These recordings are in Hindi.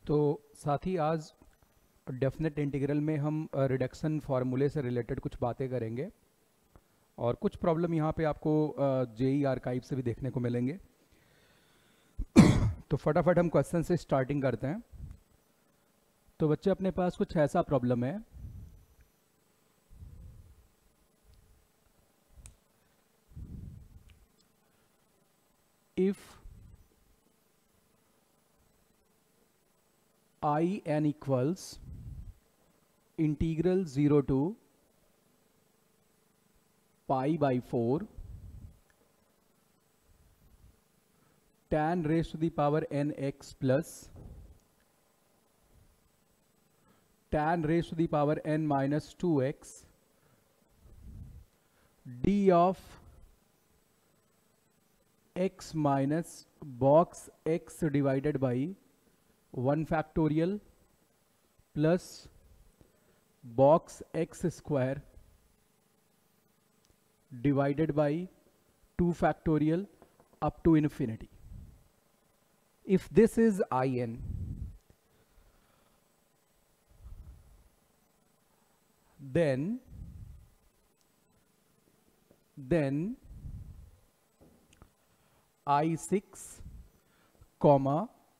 तो साथ ही आज डेफिनेट इंटीग्रल में हम रिडक्शन फार्मूले से रिलेटेड कुछ बातें करेंगे और कुछ प्रॉब्लम यहाँ पे आपको जेई आर्काइव से भी देखने को मिलेंगे। तो फटाफट हम क्वेश्चन से स्टार्टिंग करते हैं। तो बच्चे अपने पास कुछ ऐसा प्रॉब्लम है, if I n equals integral 0 to pi by 4 tan raised to the power nx plus tan raised to the power n minus 2x d of x minus box x divided by 1 factorial plus box x square divided by 2 factorial up to infinity. If this is In, then I6,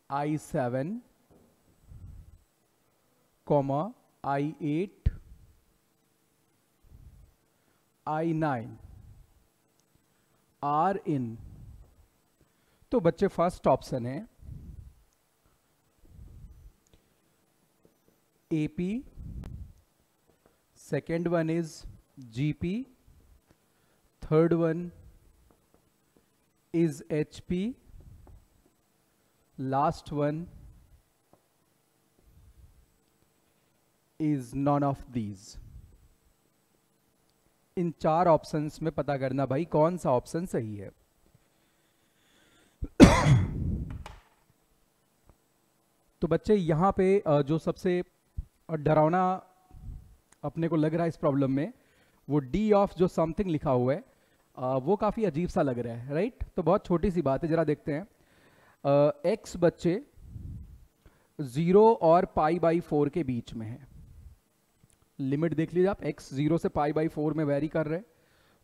I7, I8, I9 are in। तो बच्चे फर्स्ट ऑप्शन है AP, second one is GP, third one is HP, last one is none of these। इन चार ऑप्शंस में पता करना भाई कौन सा ऑप्शन सही है। तो बच्चे यहाँ पे जो सबसे डरावना अपने को लग रहा है इस प्रॉब्लम में, वो डी ऑफ जो समथिंग लिखा हुआ है वो काफ़ी अजीब सा लग रहा है, राइट। तो बहुत छोटी सी बात है, जरा देखते हैं। एक्स बच्चे 0 और पाई बाई 4 के बीच में है। लिमिट देख लीजिए आप, एक्स 0 से पाई बाई 4 में वेरी कर रहे हैं।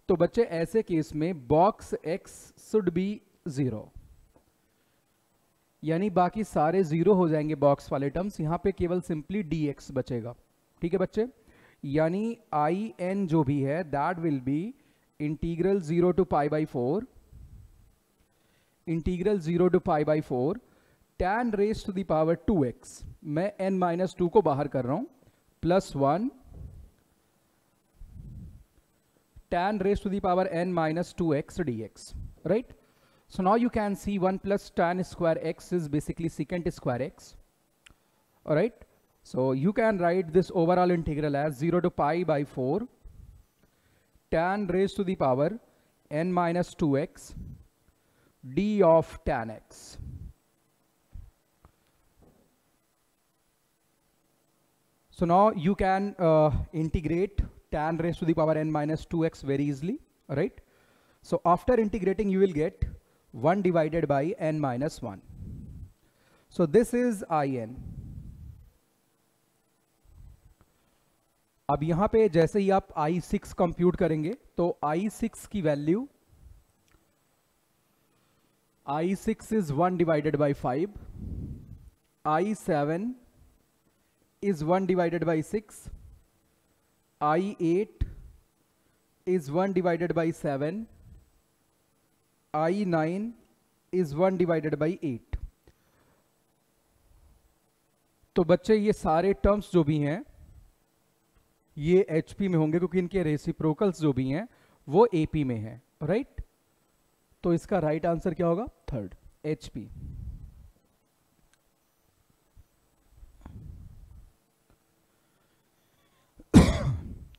तो बच्चे ऐसे केस में बॉक्स एक्स शुड बी 0, यानी बाकी सारे 0 हो जाएंगे बॉक्स वाले टर्म्स, यहां पे केवल सिंपली dx बचेगा। ठीक है बच्चे, यानी आई एन जो भी है that will be integral 0 to pi by 4, integral 0 to pi by 4 tan raise to the power 2x, मैं n माइनस 2 को बाहर कर रहा हूं, plus 1 tan raised to the power n minus 2x dx, right? So now you can see 1 plus tan square x is basically secant square x, all right? So you can write this overall integral as 0 to pi by 4 tan raised to the power n minus 2x d of tan x. So now you can integrate tan raised to the power n minus 2x very easily, right? So after integrating you will get 1 divided by n minus 1. So this is In। अब यहां पे जैसे ही आप I6 कंप्यूट करेंगे तो I6 की value, I6 is 1 divided by 5, I7 is 1 divided by 6, I8 is 1 divided by 7, I9 is 1 divided by 8। तो बच्चे ये सारे टर्म्स जो भी हैं ये HP में होंगे क्योंकि इनके रेसिप्रोकल्स जो भी हैं वो AP में है, राइट। तो इसका राइट आंसर क्या होगा? Third, HP।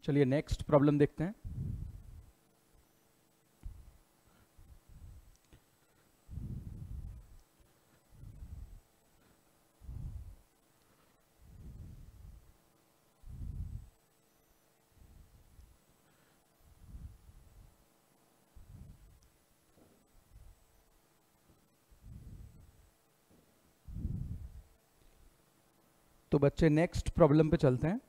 चलिए नेक्स्ट प्रॉब्लम देखते हैं। तो बच्चे नेक्स्ट प्रॉब्लम पे चलते हैं।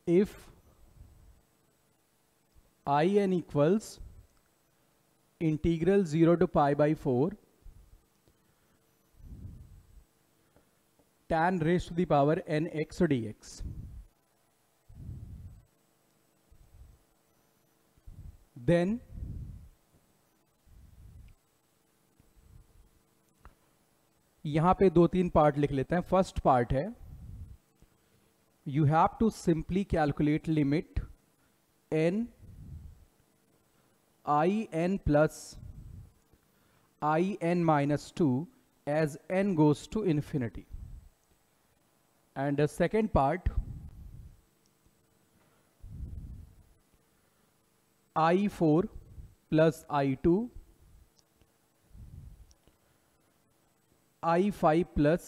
If in equals integral 0 to pi by 4 tan raised to the power nx dx, then यहां पे दो तीन पार्ट लिख लेते हैं। फर्स्ट पार्ट है you have to simply calculate limit n in plus in minus 2 as n goes to infinity. And the second part, i4 plus i2, i5 plus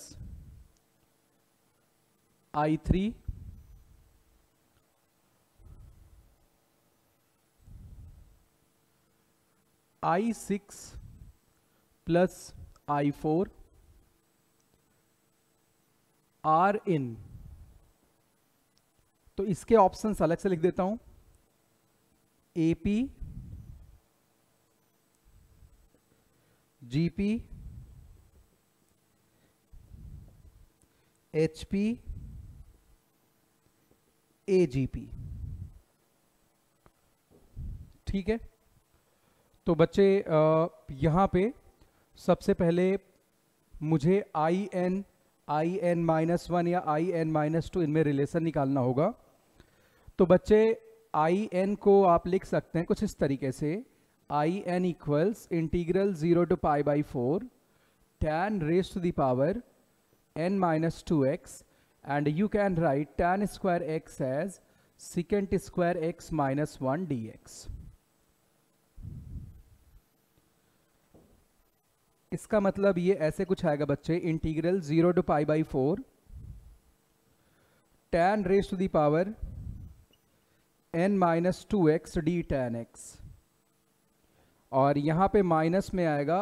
i3, i6 plus i4 r in, तो इसके ऑप्शंस अलग से लिख देता हूं। AP, GP, HP, AGP। ठीक है, तो बच्चे यहाँ पे सबसे पहले मुझे in माइनस 1 या in माइनस 2 इनमें रिलेशन निकालना होगा। तो बच्चे in को आप लिख सकते हैं कुछ इस तरीके से, in equals integral 0 to pi by 4 tan raised to the power n minus 2x, and you can write tan square x as secant square x minus 1 dx। इसका मतलब ये ऐसे कुछ आएगा बच्चे, integral 0 to pi by 4 tan raised to the power n minus 2x d tan x, और यहां पे माइनस में आएगा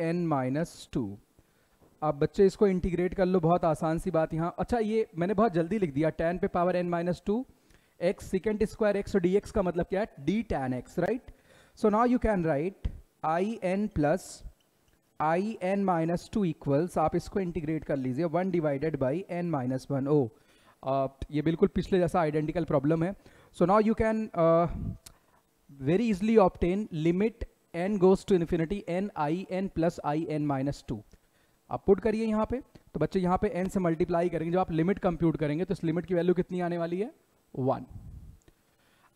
in minus 2। अब बच्चे इसको इंटीग्रेट कर लो, बहुत आसान सी बात यहाँ। अच्छा, ये मैंने बहुत जल्दी लिख दिया, tan पे power n minus 2 x secant square x dx का मतलब क्या है, d tan x, right. So now you can write in plus in minus 2 equals, आप इसको इंटीग्रेट कर लीजिए 1 डिवाइडेड बाई n माइनस 1। ये बिल्कुल पिछले जैसा आइडेंटिकल प्रॉब्लम है। So now you can very easily obtain limit n goes to infinity n in plus in minus 2। आप पुट करिए यहाँ पे, तो बच्चे यहाँ पे n से मल्टीप्लाई करेंगे, जब आप लिमिट कंप्यूट करेंगे तो इस लिमिट की वैल्यू कितनी आने वाली है, 1।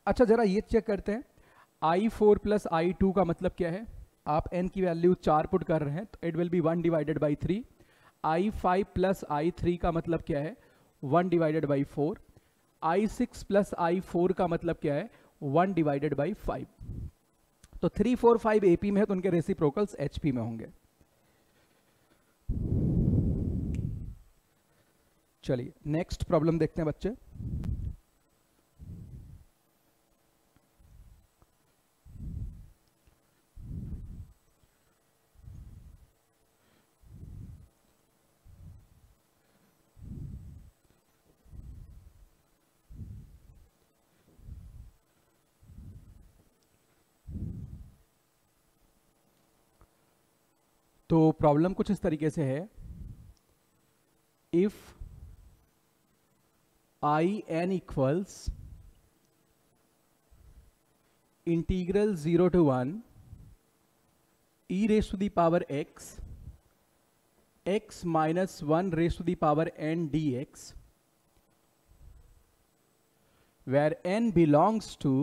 अच्छा, जरा ये चेक करते हैं, i4 प्लस i2 का मतलब क्या है। आप n की वैल्यू 4 पुट कर रहे हैं तो it will be 1 divided by 3। i5 plus i3 का मतलब क्या है, 1 divided by 4। i6 plus i4 का मतलब क्या है, 1 डिवाइडेड बाई 5। तो 3, 4, 5 AP में है तो उनके रेसिप्रोकल्स HP में होंगे। चलिए नेक्स्ट प्रॉब्लम देखते हैं बच्चे। तो प्रॉब्लम कुछ इस तरीके से है, if in equals integral 0 to 1 e raised to the power x minus 1 raised to the power n dx, where n belongs to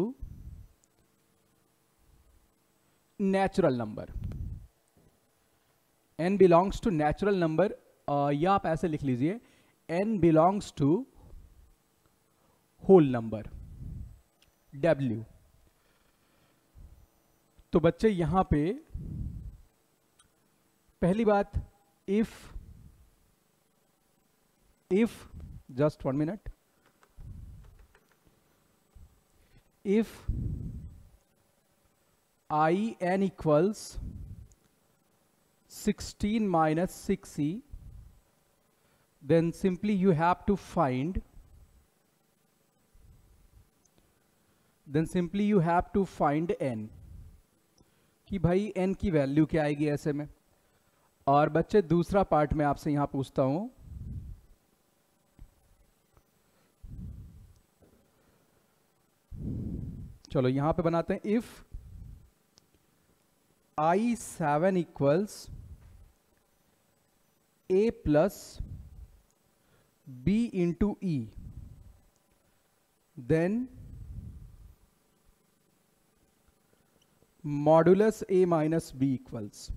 natural number। n belongs to natural number, या आप ऐसे लिख लीजिए n belongs to whole number w। तो बच्चे यहां पे पहली बात, if just 1 minute, if I n equals 16 minus 6e, then simply you have to find n, कि भाई n की वैल्यू क्या आएगी ऐसे में। और बच्चे दूसरा पार्ट में आपसे यहां पूछता हूं, चलो यहां पे बनाते हैं, if I7 equals a plus b into e, then modulus a minus b equals,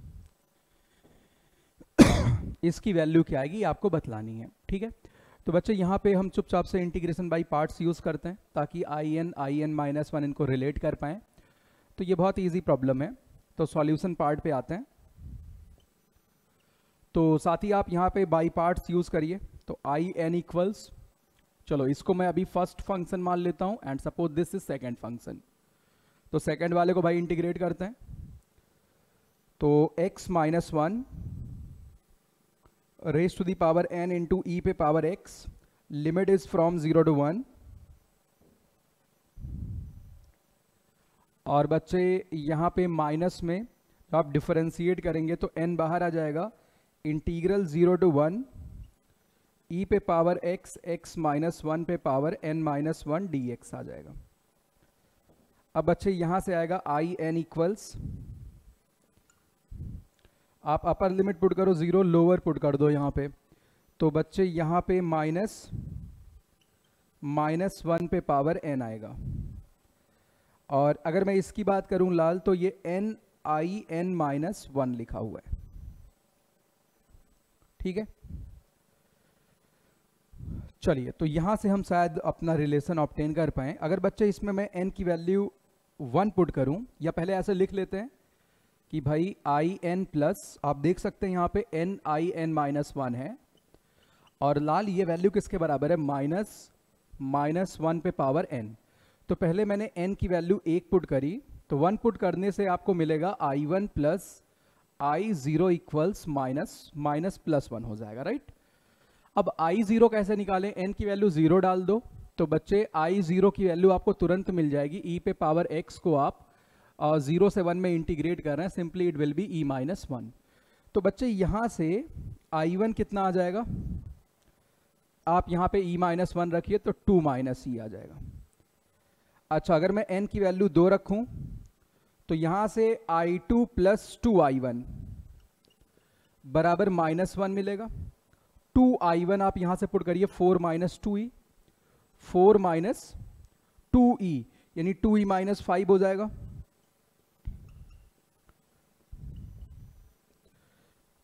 इसकी वैल्यू क्या आएगी आपको बतलानी है। ठीक है, तो बच्चे यहाँ पे हम चुपचाप से इंटीग्रेशन बाय पार्ट्स यूज करते हैं ताकि आई एन माइनस वन इनको रिलेट कर पाएं। तो ये बहुत इजी प्रॉब्लम है, तो सॉल्यूशन पार्ट पे आते हैं। तो साथ ही आप यहाँ पे बाई पार्ट्स यूज करिए। तो आई एन इक्वल्स, चलो इसको मैं अभी फर्स्ट फंक्शन मान लेता हूँ and suppose this is second function. तो सेकेंड वाले को भाई इंटीग्रेट करते हैं। तो x minus one raise to the power n into e पे power x, limit is from 0 to 1। और बच्चे यहाँ पे माइनस में जब आप डिफरेंशिएट करेंगे तो n बाहर आ जाएगा, इंटीग्रल 0 to 1 e पे power x, x minus one पे power n minus one dx आ जाएगा। अब बच्चे यहां से आएगा आई एन इक्वल्स, आप अपर लिमिट पुट करो 0, लोअर पुट कर दो यहाँ पे। तो बच्चे यहाँ पे माइनस वन पे पावर n आएगा। और अगर मैं इसकी बात करूं लाल, तो ये n I n minus one लिखा हुआ है। ठीक है, चलिए तो यहां से हम शायद अपना रिलेशन ऑब्टेन कर पाए। अगर बच्चे इसमें मैं n की वैल्यू 1 पुट करूं, या पहले ऐसे लिख लेते हैं कि भाई आई एन प्लस, आप देख सकते हैं यहाँ पे n I n minus one है, और लाल ये वैल्यू किसके बराबर है, माइनस वन पे पावर n। तो पहले मैंने n की वैल्यू 1 पुट करी, तो 1 पुट करने से आपको मिलेगा i1 plus i0 equals minus plus one हो जाएगा, राइट। अब i0 कैसे निकालें, n की वैल्यू 0 डाल दो, तो बच्चे i0 की वैल्यू आपको तुरंत मिल जाएगी। e पे पावर x को आप 0 से 1 में इंटीग्रेट कर रहे हैं, simply it will be e minus one. तो बच्चे यहां से i1 कितना आ जाएगा, आप यहां पे e माइनस वन रखिए तो 2 माइनस ई आ जाएगा। अच्छा, अगर मैं n की वैल्यू 2 रखूं तो यहां से i2 प्लस 2i1 बराबर माइनस वन मिलेगा। 2i1 आप यहां से पुट करिए, 4 माइनस 2e, 4 माइनस 2e यानी 2e माइनस 5 हो जाएगा।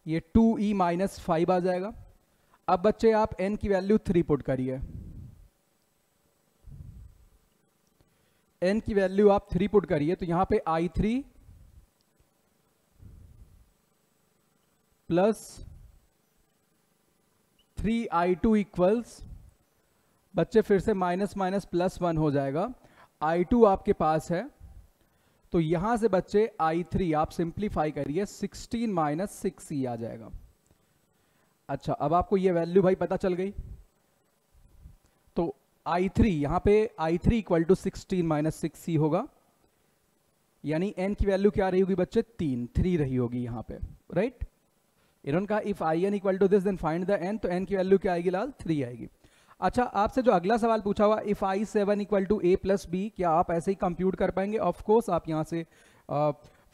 ये 2e माइनस 5 आ जाएगा। अब बच्चे आप n की वैल्यू 3 पुट करिए, n की वैल्यू आप 3 पुट करिए, तो यहां पे i3 प्लस 3i2 इक्वल्स, बच्चे फिर से माइनस माइनस प्लस वन हो जाएगा। i2 आपके पास है, तो यहां से बच्चे i3 आप सिंप्लीफाई करिए, 16 माइनस 6e आ जाएगा। अच्छा, अब आपको ये वैल्यू भाई पता चल गई। तो i3 यहां पे i3 equal to 16 minus 6e होगा, यानी n की वैल्यू क्या रही होगी बच्चे, 3 रही होगी यहां पे, राइट। इन्होंने कहा if I n equal to this then find the n, तो n की वैल्यू क्या आएगी लाल, 3 आएगी। अच्छा, आपसे जो अगला सवाल पूछा हुआ if i7 equal to a plus b, क्या आप ऐसे ही कंप्यूट कर पाएंगे? ऑफ कोर्स, आप यहां से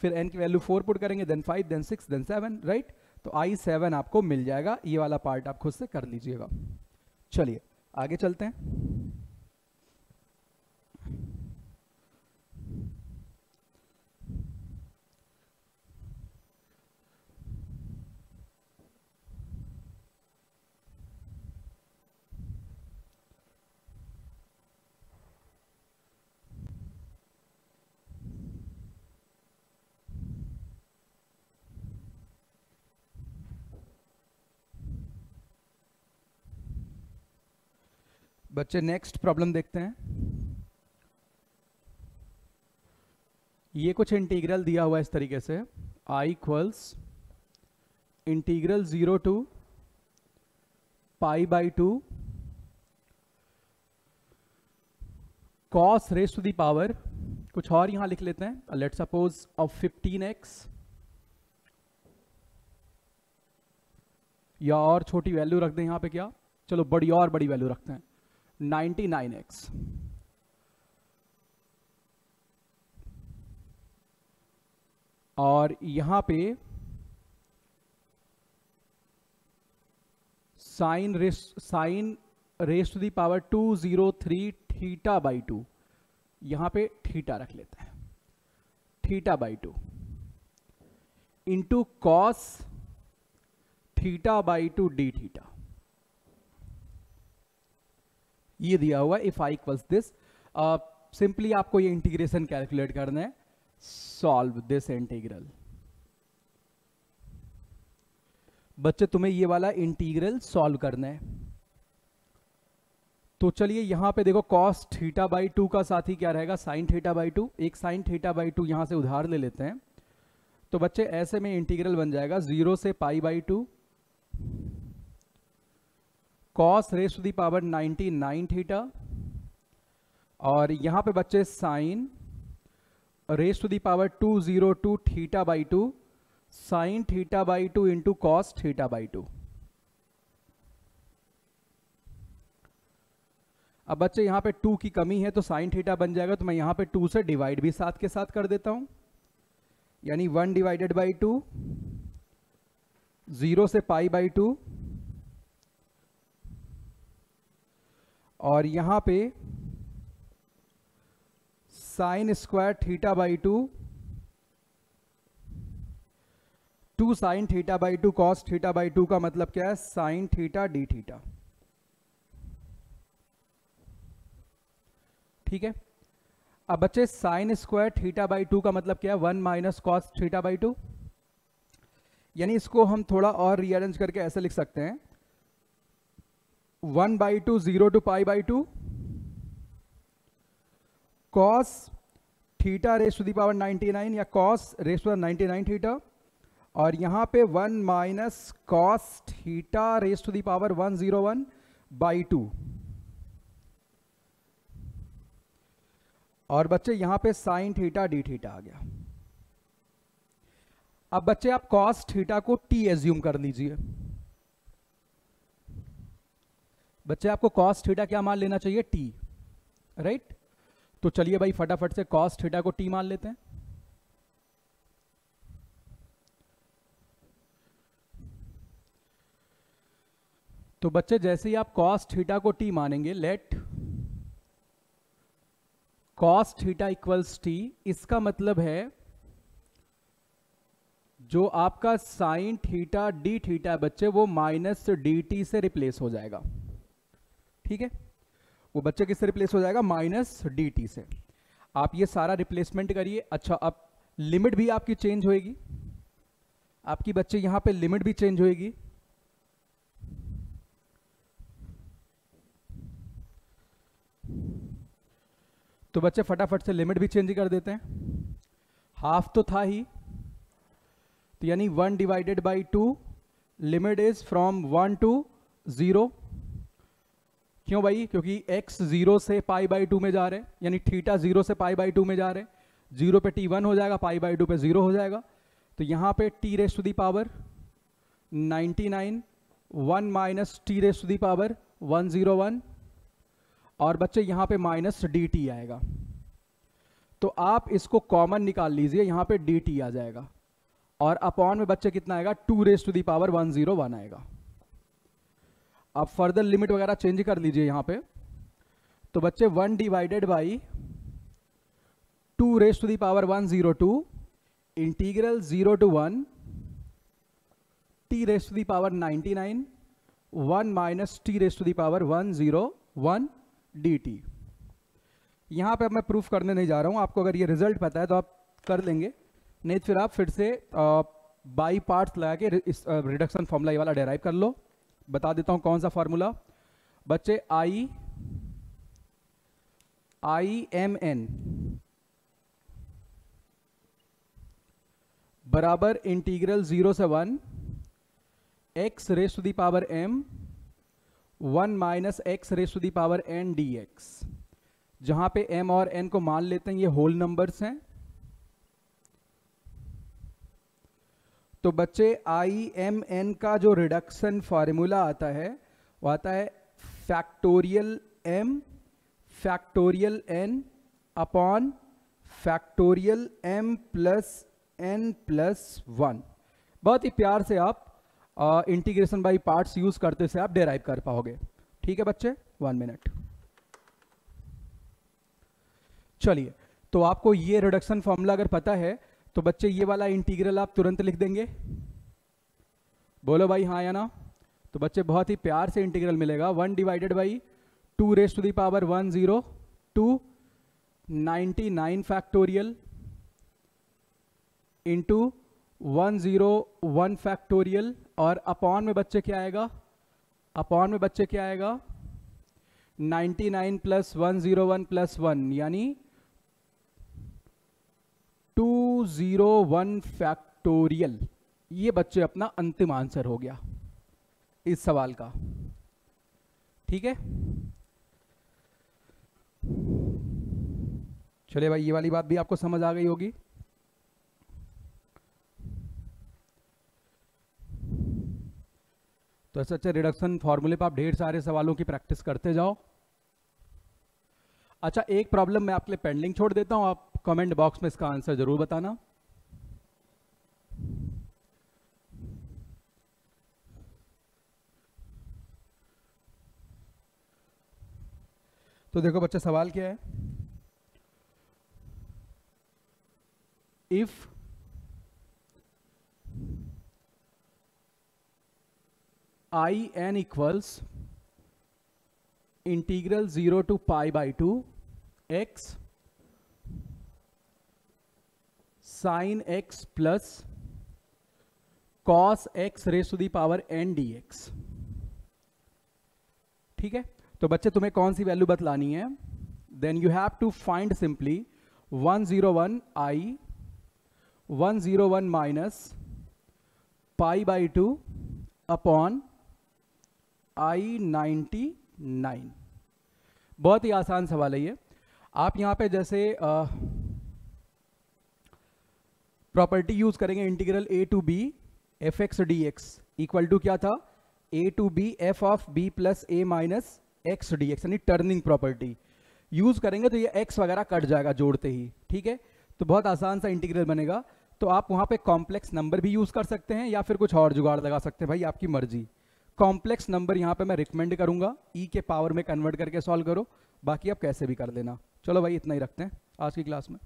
फिर n की वैल्यू 4 पुट करेंगे, देन 5, देन 6, देन 7, राइट। तो i7 आपको मिल जाएगा। ये वाला पार्ट आप खुद से कर लीजिएगा। चलिए आगे चलते हैं। बच्चे नेक्स्ट प्रॉब्लम देखते हैं। ये कुछ इंटीग्रल दिया हुआ है इस तरीके से, I equals integral 0 to pi by 2 cos raise to the power, कुछ और यहां लिख लेते हैं, लेट सपोज ऑफ 15x, या और छोटी वैल्यू रख दें यहां पे, क्या चलो बड़ी और बड़ी वैल्यू रखते हैं 99x, और यहां पे sine raise to the power 203 theta by 2, यहां पे थीटा रख लेते हैं, theta by 2 into cos theta by 2 d theta, ये दिया हुआ if I equals this. Simply आपको ये इंटीग्रेशन कैलकुलेट करना है, सॉल्व दिस इंटीग्रल। बच्चे तुम्हें ये वाला इंटीग्रल सॉल्व करना है, तो चलिए यहां पे देखो कॉस थीटा बाई 2 का साथी क्या रहेगा, साइन थीटा बाई 2, एक साइन थीटा बाई 2 यहां से उधार ले लेते हैं, तो बच्चे ऐसे में इंटीग्रल बन जाएगा 0 से pi by 2 cos raise to the power 99 theta, और यहां पे बच्चे sine raise to the power 202 theta by 2 sine theta by 2 into cos theta by 2। अब बच्चे यहां पे 2 की कमी है तो साइन थीटा बन जाएगा, तो मैं यहां पे 2 से डिवाइड भी साथ के साथ कर देता हूं, यानी 1 डिवाइडेड बाई 2, 0 से पाई बाई 2, और यहां पे sine square theta by 2 2 sine theta by 2 cos theta by 2 का मतलब क्या है, साइन थीटा डी थीटा। ठीक है, अब बच्चे साइन स्क्वायर थीटा बाई 2 का मतलब क्या है, 1 माइनस कॉस थीटा बाई 2, यानी इसको हम थोड़ा और रीअरेंज करके ऐसे लिख सकते हैं 1 by 2 0 to pi by 2 cos theta raise to the power 99 या कॉस रेज टू 99 थीटा, और यहां पे 1 minus cos theta raise to the power 101 by 2, और बच्चे यहां पे साइन थीटा डी थीटा आ गया। अब बच्चे आप कॉस थीटा को टी एज्यूम कर लीजिए, बच्चे आपको कॉस थीटा क्या मान लेना चाहिए, टी, राइट। तो चलिए भाई फटाफट से कॉस थीटा को टी मान लेते हैं। तो बच्चे जैसे ही आप कॉस थीटा को टी मानेंगे, let cos theta equals t, इसका मतलब है जो आपका साइन थीटा डी थीटा बच्चे वो माइनस डी टी से रिप्लेस हो जाएगा। ठीक है, वो बच्चे किससे रिप्लेस हो जाएगा, माइनस डी टी से। आप ये सारा रिप्लेसमेंट करिए। अच्छा, अब लिमिट भी आपकी चेंज होएगी, आपकी बच्चे यहां पे लिमिट भी चेंज होएगी। तो बच्चे फटाफट से लिमिट भी चेंज कर देते हैं, हाफ तो था ही, तो यानी 1 divided by 2, limit is from 1 to 0। क्यों भाई, क्योंकि x 0 से पाई बाई 2 में जा रहे हैं, यानी थीटा 0 से पाई बाई 2 में जा रहे हैं, 0 पे t 1 हो जाएगा, पाई बाई 2 पे 0 हो जाएगा, तो यहां पे t raise to the power 99 1 minus t raise to the power 101, और बच्चे यहां पे माइनस डी टी आएगा। तो आप इसको कॉमन निकाल लीजिए, यहां पे डी टी आ जाएगा, और अपॉन में बच्चे कितना आएगा, 2 रेज टू दी पावर 101 आएगा। आप फर्दर लिमिट वगैरह चेंज कर लीजिए यहां पे, तो बच्चे 1 divided by 2 raise to the power 102 integral 0 to 1 t raise to the power 99 1 minus t raise to the power 101 dt। यहां पे अब मैं प्रूफ करने नहीं जा रहा हूं, आपको अगर ये रिजल्ट पता है तो आप कर लेंगे, नहीं तो फिर आप फिर से बाई पार्ट्स लगा के इस रिडक्शन फॉर्मूला ये वाला डेराइव कर लो। बता देता हूं कौन सा फॉर्मूला बच्चे, आई एम एन बराबर इंटीग्रल 0 से 1 x raise to the power m 1 minus x raise to the power n dx, जहां पे m और n को मान लेते हैं ये होल नंबर्स हैं। तो बच्चे IMN का जो रिडक्शन फार्मूला आता है वो आता है factorial m factorial n upon factorial m plus n plus 1। बहुत ही प्यार से आप इंटीग्रेशन बाय पार्ट्स यूज करते से आप डेराइव कर पाओगे। ठीक है बच्चे, 1 मिनट। चलिए, तो आपको ये रिडक्शन फॉर्मूला अगर पता है तो बच्चे ये वाला इंटीग्रल आप तुरंत लिख देंगे। बोलो भाई हाँ या ना। तो बच्चे बहुत ही प्यार से इंटीग्रल मिलेगा 1 divided by 2 raise to the power 102 99 factorial into 101 factorial, और अपॉन में बच्चे क्या आएगा, अपॉन में बच्चे क्या आएगा 99 प्लस 101 प्लस 1 यानी 201 फैक्टोरियल। ये बच्चे अपना अंतिम आंसर हो गया इस सवाल का। ठीक है, चलिए भाई ये वाली बात भी आपको समझ आ गई होगी। तो ऐसे अच्छे रिडक्शन फॉर्मूले पर आप ढेर सारे सवालों की प्रैक्टिस करते जाओ। अच्छा, एक प्रॉब्लम मैं आपके लिए पेंडिंग छोड़ देता हूं, आप कमेंट बॉक्स में इसका आंसर जरूर बताना। तो देखो बच्चे सवाल क्या है, if IN equals integral 0 to pi by 2 x sine x plus cos x raise to the power n dx। ठीक है, तो बच्चे तुम्हें कौन सी वैल्यू बतलानी है, then you have to find simply 101 i 101 minus pi by 2 upon I99। बहुत ही आसान सवाल है ये। आप यहां पे जैसे प्रॉपर्टी यूज करेंगे, integral a to b f x d x equal to क्या था, a to b f of b plus a minus x d x, यानी टर्निंग प्रॉपर्टी यूज करेंगे तो ये x वगैरह कट जाएगा जोड़ते ही। ठीक है, तो बहुत आसान सा इंटीग्रल बनेगा। तो आप वहां पे कॉम्प्लेक्स नंबर भी यूज कर सकते हैं या फिर कुछ और जुगाड़ लगा सकते हैं, भाई आपकी मर्जी। कॉम्प्लेक्स नंबर यहाँ पे मैं रिकमेंड करूंगा e के पावर में कन्वर्ट करके सॉल्व करो, बाकी आप कैसे भी कर लेना। चलो भाई इतना ही रखते हैं आज की क्लास में।